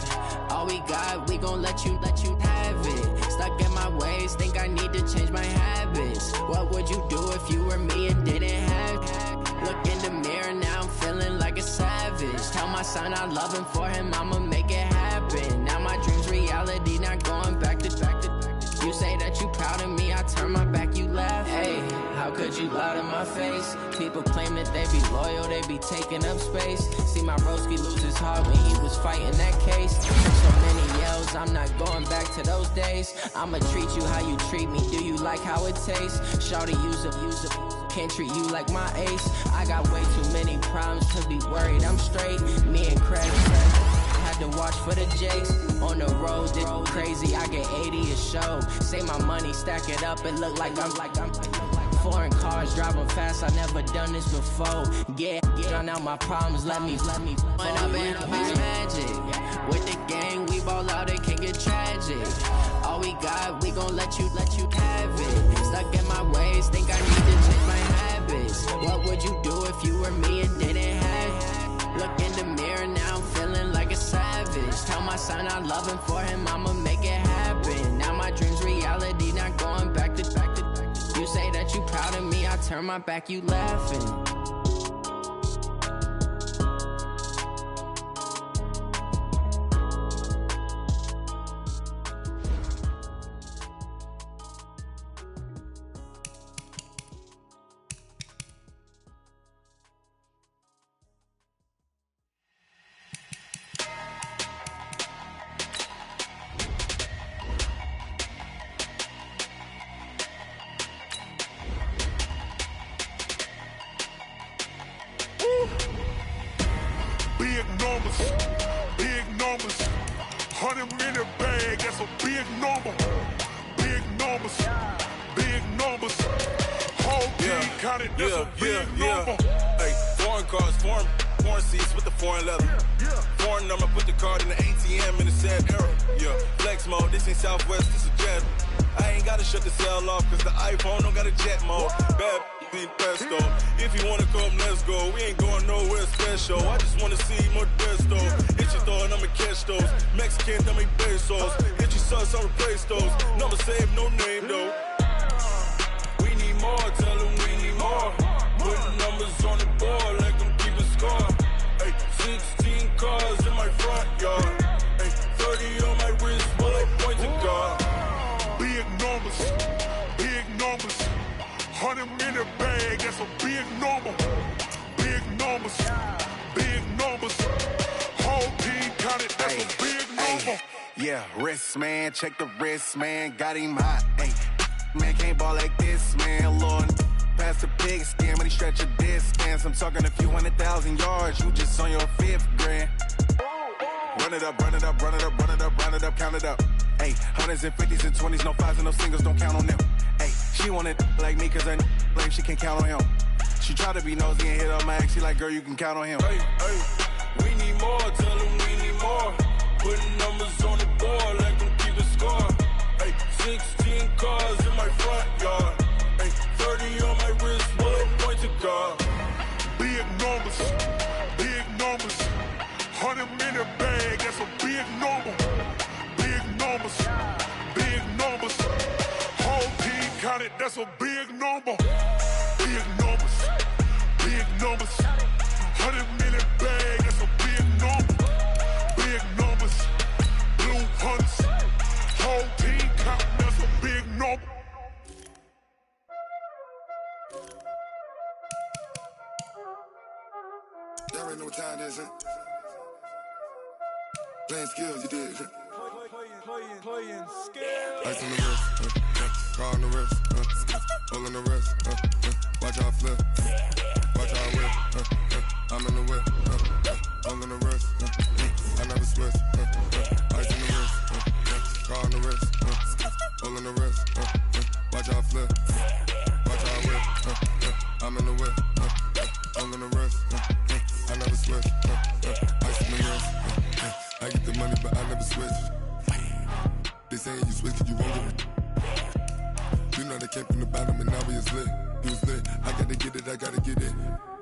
All we got, we gon' let you have it. Stuck in my ways, think I need to change my habits. What would you do if you were me and didn't have it? Look in the mirror now, I'm feeling like a savage. Tell my son I love him, for him I'ma make it happen. Now my dreams reality, not going back to. You say that you proud of me, I turn my back, you laugh. Hey, how could you lie to my face? People claim that they be loyal, they be taking up space. See my broski lose his heart when he was fighting that case. So many yells, I'm not going back to those days. I'ma treat you how you treat me, do you like how it tastes? Shawty, use it. Can't treat you like my ace. I got way too many problems to be worried, I'm straight. Me and Craig had to watch for the Jakes. On the road, it's crazy, I get 80 a show. Say my money, stack it up, it look like I'm foreign cars, driving fast, I never done this before. Get on out my problems, let me When up it's magic. With the gang, we ball out, it can get tragic. All we got, we gon' let you have it. Stuck in my ways, think I need to change my habits. What would you do if you were me and didn't have it? Look in the mirror now, I'm feeling like a savage. Tell my son I love him, for him I'ma make it happen. Now my dreams reality, not going back to. You say that you proud of me, I turn my back, you laughing. Big numbers, 100 in the bag, that's a big number. Big numbers, whole team counted, that's a big number. Hey, foreign cars, foreign seats with the foreign leather. Foreign number, put the card in the ATM in the sad era. Yeah, flex mode, this ain't Southwest, this is jet. I ain't gotta shut the cell off, cause the iPhone don't got a jet mode. Bad pesto. If you wanna come, let's go. We ain't going nowhere special. I just wanna see Modesto. Hit your thought, I'ma catch those. Mexican, dummy pesos. Hit your sus, I'll replace those. Number save, no name though. We need more, tell them we need more. Putting numbers on the board, like them keep a score. Ay, 16 cars in my front yard. Ay, 30 on my wrist, bullet point to God. Big numbers, big numbers. 100 in the bag, that's a big number. Big numbers, big numbers. Whole team counted, that's a big number. Yeah, wrist man, check the wrist man, got him hot. Ay, man can't ball like this, man. Lord, past the pig skin, when he stretch a distance. I'm talking a few 100,000 yards, you just on your 5th grand. Run it up, run it up, run it up, run it up, run it up, count it up. Ay, 100s and 50s and 20s, no 5s and no singles, don't count on them. Ay, she wanted like me cause her lame, she can't count on him. She tried to be nosy and hit up my ex, she like, girl, you can count on him. Hey, hey, we need more, tell them we need more. Putting numbers on the board, like them keep a score. Hey, 16 cars in my front yard. Hey, 30 on my wrist, bullet point to God. Big numbers, big numbers. 100 in the bag, that's a big number. Big numbers, big numbers. Whole team counted, that's a big number. Big numbers, big numbers. 100 in the bag, that's a big number. Big numbers, blue hunts. Whole team counting, that's a big number. Y'all already know what time it is, huh? Playing skills, you did, huh? Playing skills. Ice on the wrist, car on the wrist, hole in the wrist, watch out flip, watch out whip, I'm in the whip, hole in the wrist, I never switch, ice on the wrist, car on the wrist, hole in the wrist, watch out flip, watch out whip, I'm in the whip, hole in the wrist, I never switch, ice on the wrist, I get the money but I never switch. They saying you switch, you won't get it. You know they came from the bottom and now we is lit. You was lit, I gotta get it, I gotta get it.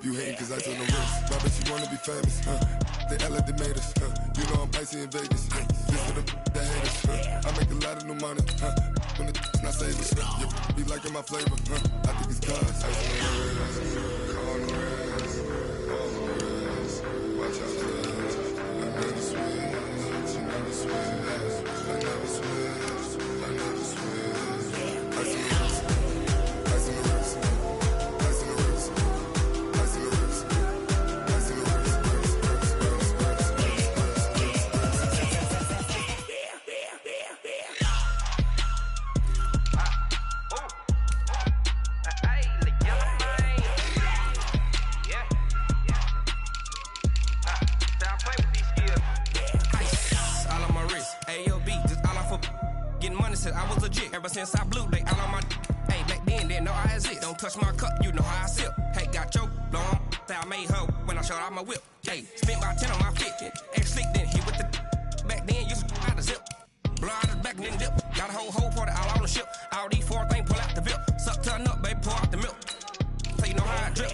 You hating cause I told them wrist. Robert, you wanna be famous, They Ella, they made us, You know I'm icy in Vegas, This for the that hate us, I make a lot of new money, When the not savers, You be liking my flavor, I think it's cause. Ice on the wrist, on the wrist, on the wrist. Watch out, I never switch, you never switch. I never switch, I never switch. Ice in the wrist, ice in the wrist, ice in the wrist, ice in the wrist, ice in the wrist, I was legit. Ever since I blew, they all on my hey, back then, didn't know I exist. Don't touch my cup, you know how I sip. Hey, got your long, that I made her when I showed out my whip. Hey, spent about 10 on my 50. Ex-slick, then hit with the back then, used to out the zip. Blow out his back, then dip. Got a whole party all on the ship. All these 4 things, pull out the VIP. Suck, turn up, baby, pour out the milk. So you know how I drip.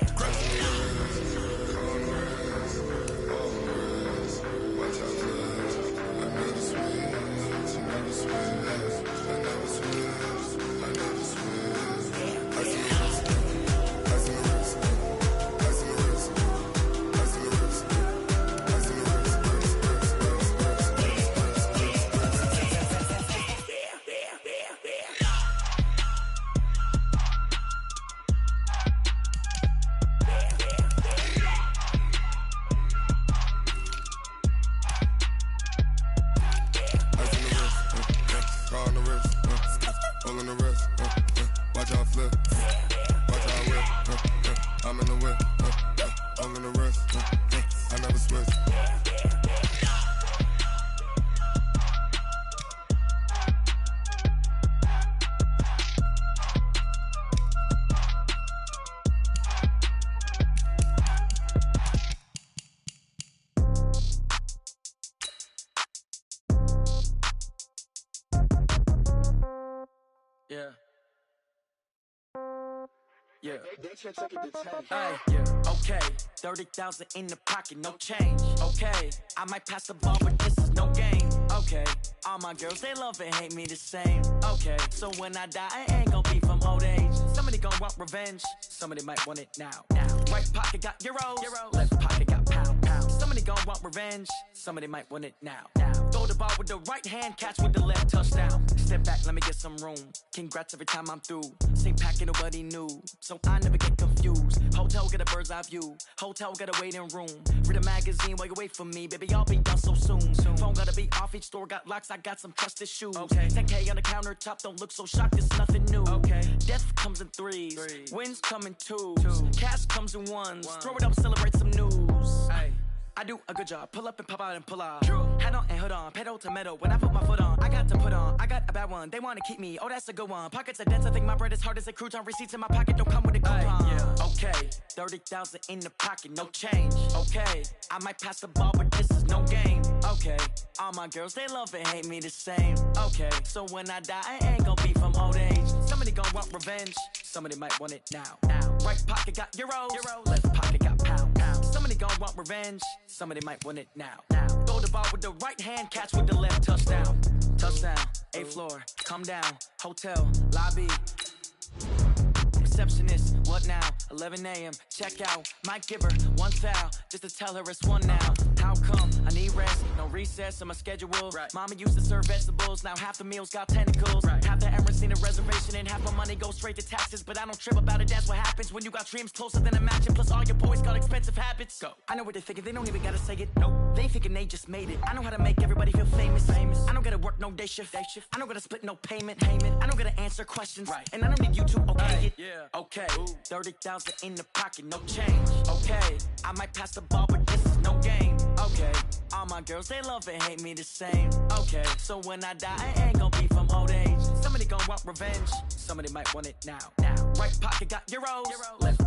Yeah. Okay. 30,000 in the pocket, no change. Okay. I might pass the ball, but this is no game. Okay. All my girls, they love and hate me the same. Okay. So when I die, I ain't gonna be from old age. Somebody gon' want revenge. Somebody might want it now. Right pocket got euros. Left pocket got pound. Somebody gon' want revenge. Somebody might want it now. Throw the ball with the right hand, catch with the left, touchdown. Step back, let me get some room. Congrats every time I'm through. Same packet, nobody knew, so I never get confused. Hotel get a bird's eye view. Hotel get a waiting room. Read a magazine while you wait for me, baby. I'll be done so soon. Phone gotta be off. Each store got locks. I got some trusted shoes. 10K on the countertop. Don't look so shocked. It's nothing new. Death comes in threes. Wins come in twos. Cash comes in ones. Throw it up, celebrate some news. I do a good job. Pull up and pop out and pull off. Hat on and hood on. Pedal to metal. When I put my foot on, I got to put on. I got a bad one. They want to keep me. Oh, that's a good one. Pockets are dense. I think my bread is hard as a crouton. Receipts in my pocket don't come with a coupon. Okay. 30,000 in the pocket. No change. Okay. I might pass the ball, but this is no game. Okay. All my girls, they love and hate me the same. Okay. So when I die, I ain't gonna be from old age. Somebody gon' want revenge. Somebody might want it now. Right pocket got euros. Left pocket got pound. Somebody gon' want revenge. Somebody might want it now. Throw the ball with the right hand, catch with the left, touchdown. Touchdown, 8th floor, come down, hotel, lobby. Receptionist, what now? 11 a.m., check out. Might give her one foul, just to tell her it's one now. How come? I need rest, no recess on my schedule. Mama used to serve vegetables, now half the meals got tentacles. Half the errands need a reservation, and half my money goes straight to taxes. But I don't trip about it, that's what happens when you got dreams closer than a mansion. Plus all your boys got expensive habits. Go. I know what they're thinking, they don't even gotta say it. Nope. They thinking they just made it. I know how to make everybody feel famous. I don't gotta work no day shift. I don't gotta split no payment. I don't gotta answer questions. And I don't need you to okay it. Okay, 30,000 in the pocket, no change. Okay, I might pass the ball, but this is no game. Okay, all my girls, they love and hate me the same. Okay, so when I die, I ain't gonna be from old age. Somebody gon' want revenge. Somebody might want it now. Right pocket got euros. Left